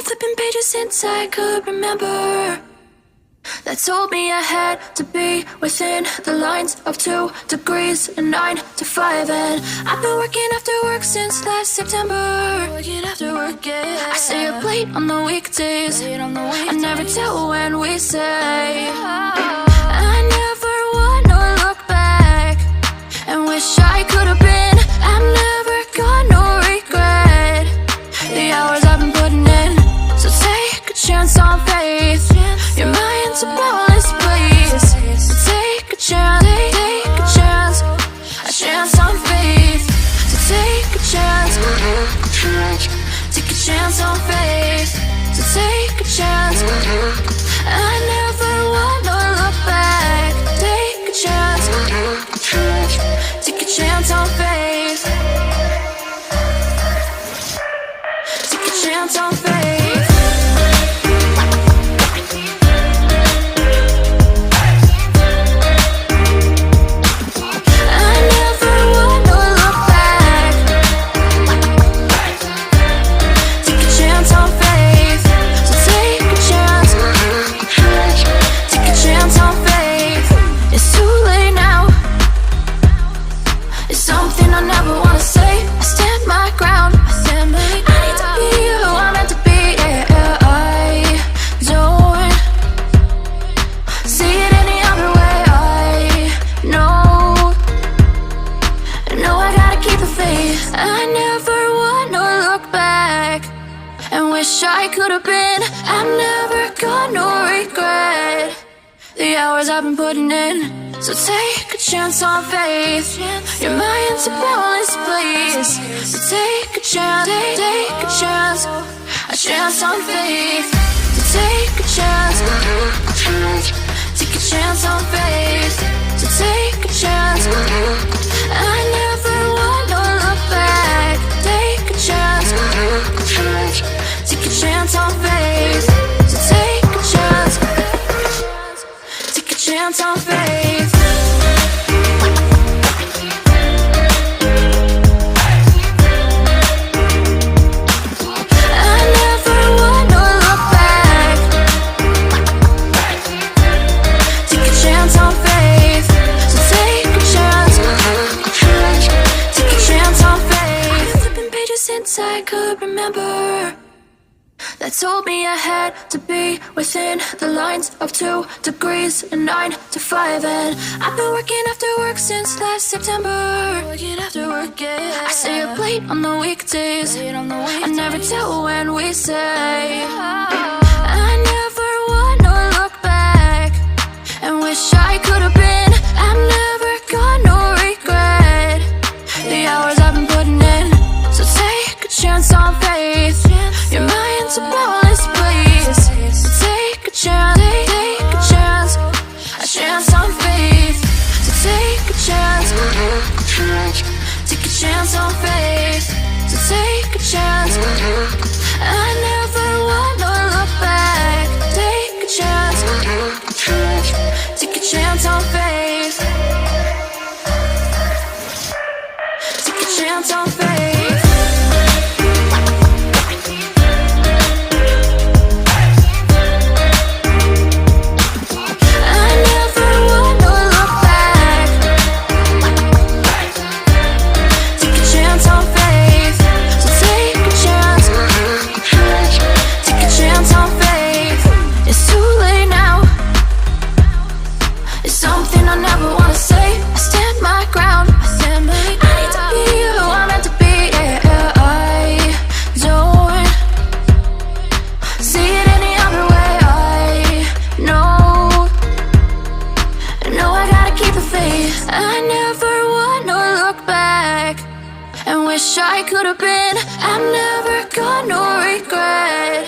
flipping pages since I could remember, that told me I had to be within the lines of 2 degrees and 9 to 5. And I've been working after work since last September. Working after work, yeah. I stay up late on the weekdays. I never tell when we say. I never wanna look back and wish I could have been. I've never got no regret. The hours I've been putting in, so take a chance on faith. Your mind's a boundless place. So take a chance, take a chance, a chance on faith. So take a chance, take a chance on faith. So take a chance. I never wanna look back. Take a chance, take a chance on faith. Take a chance on faith. I could have been. I've never got no regret. The hours I've been putting in, so take a chance on faith. Your mind's a boundless place. So take a chance, take a chance, a chance on faith. So take a chance, take a chance on faith. So take a chance. I never wanna look back. Take a chance. Take a chance on faith. So take a chance. Take a chance on faith. I never wanna look back. Take a chance on faith. So take a chance. Take a chance on faith. Flipping pages since I could remember, that told me I had to be within the lines of 2 degrees and 9 to 5. And I've been working after work since last September. Working after work, yeah. I stay up late on the weekdays. I never tell when we say. I never wanna look back and wish I could have been. I've never got no regret. The hours I've been putting in, so take a chance on faith. Your mind's a boundless place. So take a chance, take a chance, a chance on faith. So take a chance, take a chance on faith. So take a chance. I never wanna look back. Take a chance, take a chance on faith. Take a chance on faith. I never wanna look back and wish I could have been. I've never got no regret.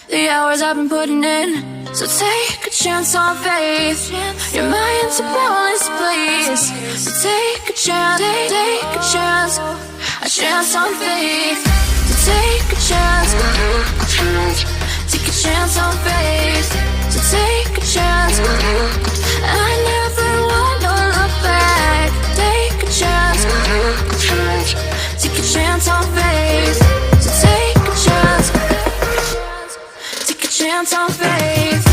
The hours I've been putting in, so take a chance on faith. Your mind's a boundless place. So take a chance, take a chance, a chance on faith. So take a chance, take a chance on faith. So take a chance. I never wanna look back. Take a chance, take a chance on faith. So take a chance. chance on faith.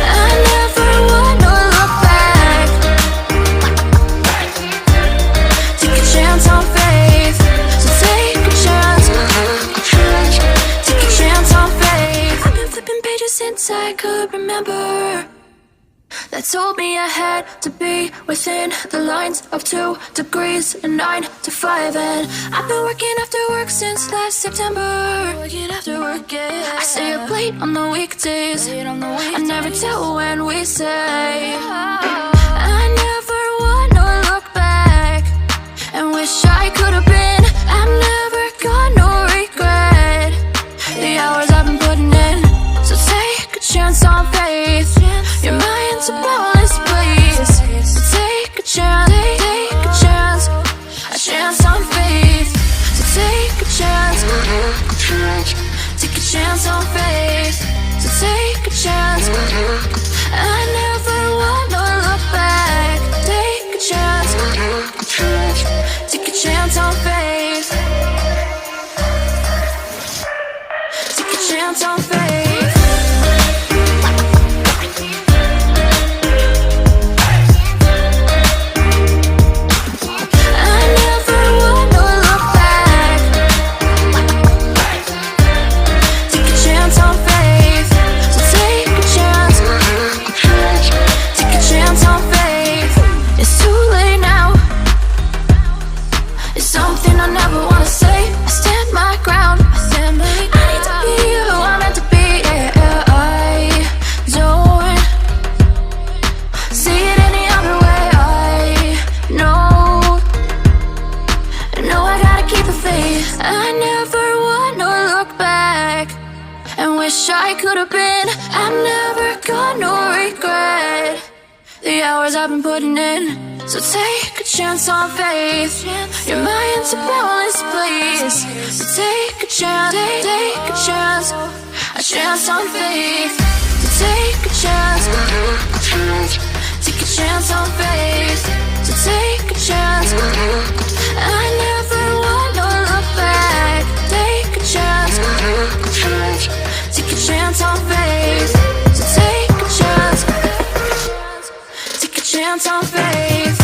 I never wanna look back. Take a chance on faith. So take a chance. Take a chance on faith. I've been flipping pages since I could remember. That told me I had to be within the lines of 2 degrees and 9 to 5. And I've been working after work since last September. Working after work, yeah. I stay up late on the weekdays. I never tell when we say. I never wanna look back and wish I could have been. I've never got no regret. The hours I've been putting in. So take a chance on faith. Your mind's a boundless place. So take a chance, take a chance on faith. So take a chance, take a chance on faith. So take a chance. I never wanna look back. Take a chance, take a chance on faith. Take a chance on faith. I never wanna look back and wish I could have been. I've never got no regret. The hours I've been putting in. So take a chance on faith. Your mind's a boundless place. So take a chance, take a chance on faith. So take a chance, take a chance on faith. So take a chance. I never wanna look back. Take a chance, take a chance on faith. So take a chance, take a chance on faith.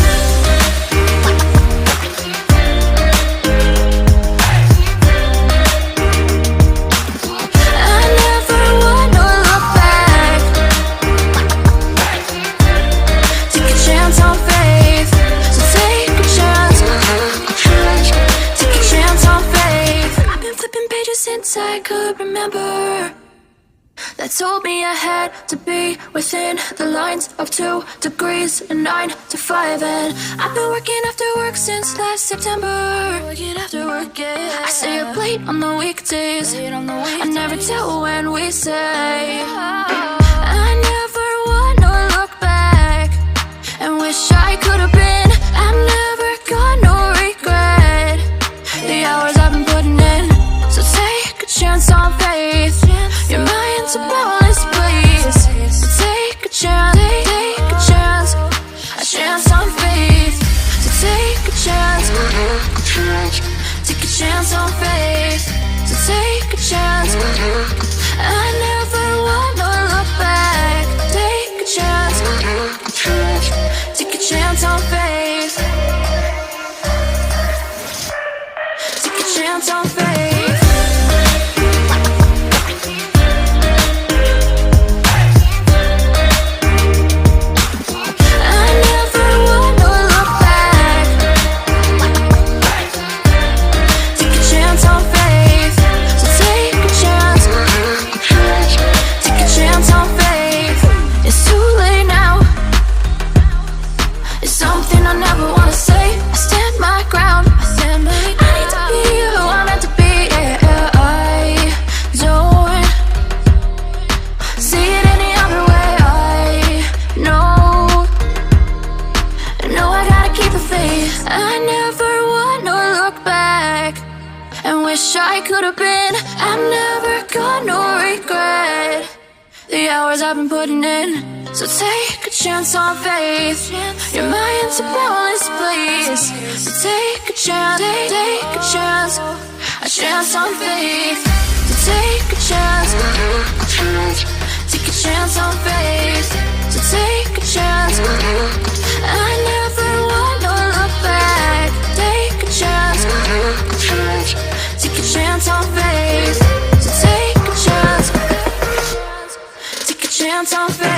I never wanna look back. Take a chance on faith. So take a chance, take a chance on faith. I've been flipping pages since I could remember. That told me I had to be within the lines of 2 degrees and 9 to 5. And I've been working after work since last September. Working after work, yeah. I stay up late on the weekdays. I never tell when we say. I never wanna look back and wish I could have been. I've never got no regret. The hours I've been putting in. So take a chance on faith. Your mind's a boundless place. So take a chance, take a chance on faith. So take a chance, take a chance on faith. So take a chance. I never wanna look back. Take a chance, take a chance on faith. Take a chance on faith. Wish I could have been. I've never got no regret. The hours I've been putting in. So take a chance on faith. Your mind's a boundless place. So take a chance, take a chance on faith. So take a chance, take a chance on faith. So take a chance. I never wanna look back. Take a chance, take a chance on faith. So take a chance, take a chance on faith.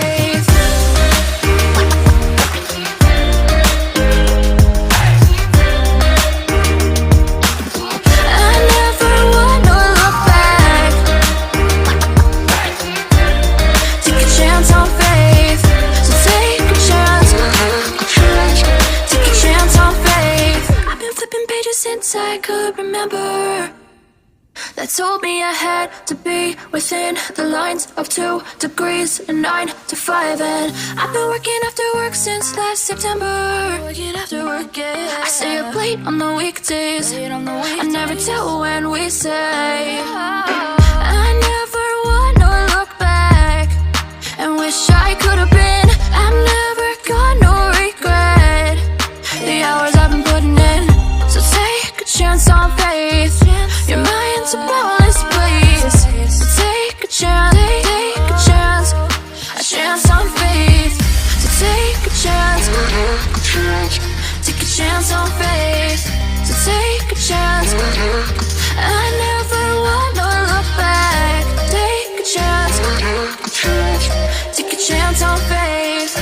Since I could remember, that told me I had to be within the lines of 2 degrees and 9 to 5. And I've been working after work since last September. Working after work, yeah. I stay up late on the weekdays. I never tell when we say. I never wanna look back and wish I could have been. I've never got no regret. The hours I've been putting in. So take a chance on faith. Your mind's a boundless place. So take a chance, take a chance on faith. So take a chance, take a chance on faith. So take a chance. I never wanna look back. Take a chance, take a chance on faith.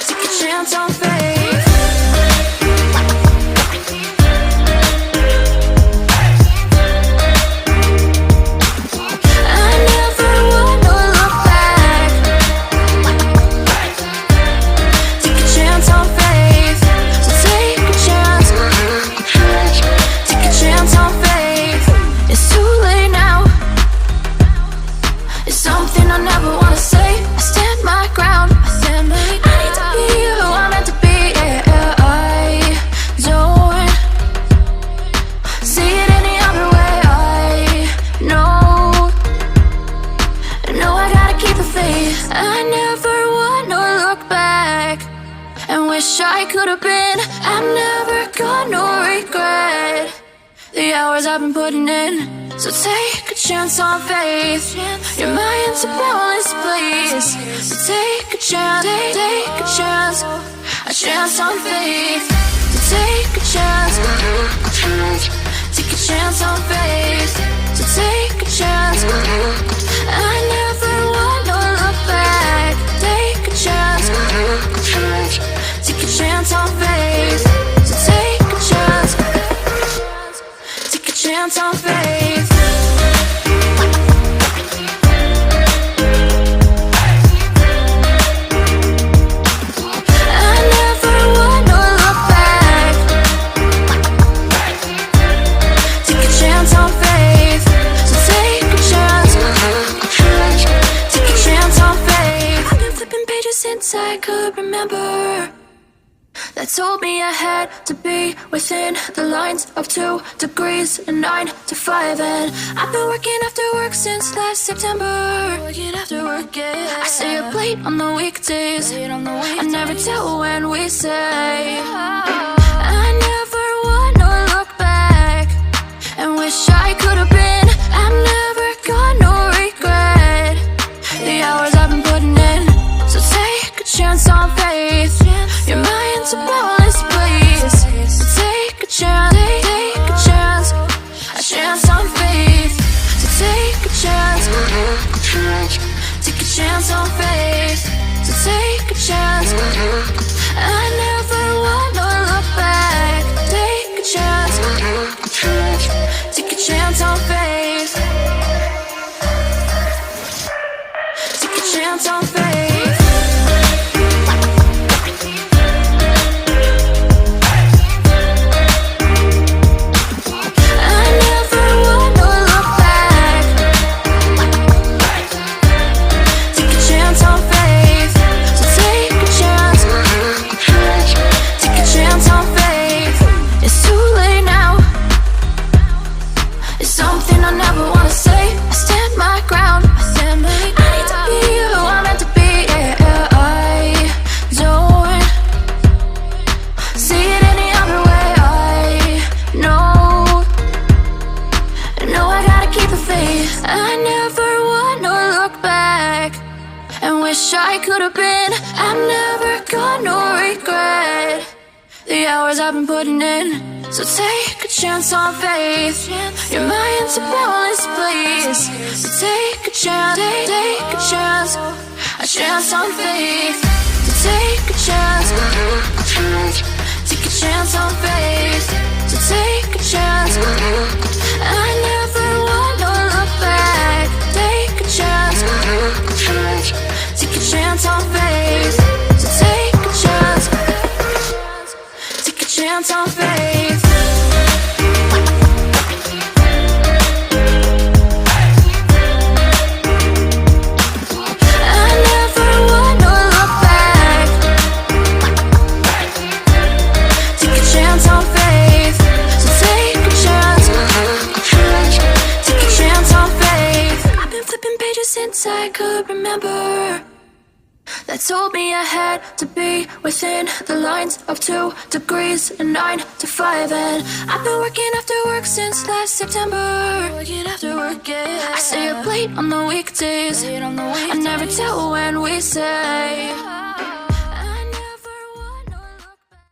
Take a chance on faith. I never wanna look back and wish I could have been. I've never got no regret. The hours I've been putting in. So take a chance on faith. Your mind's a boundless place. So take a chance, take a chance on faith. So take a chance, take a chance on faith. So take a chance. I never wanna look back. Take a chance, take a chance on faith. So take a chance, take a chance on faith. I never wanna look back. Take a chance on faith. So take a chance, take a chance on faith. I've been flipping pages since I could remember. That told me I had to be within the lines of 2 degrees and 9 to 5. And I've been working after work since last September. Working after work, yeah. I stay up late on the weekdays. I never tell when we say. I never wanna look back and wish I could have been. I've never got no regret. The hours I've been putting in. So take a chance on faith. Your mind's a boundless place. So take a chance, take a chance on faith. So take a chance, take a chance on faith. So take a chance. I never wanna look back. Take a chance, take a chance on faith. Take a chance on faith. I never wanna look back. Take a chance on it could have been. I'm never gonna regret the hours I've been putting in. So take a chance on faith. Your mind's a boundless place. So take a chance, take a chance on faith. So take a chance, take a chance on faith. So take a chance. I never wanna look back. Take a chance, take a chance on faith. So take a chance, take a chance on faith. I never wanna look back. Take a chance on faith. So take a chance, take a chance on faith. I've been flipping pages since I could remember. That told me I had to be within the lines of 2 degrees and 9 to 5. And I've been working after work since last September. Working after work, yeah. I stay up late on the weekdays. I never tell when we say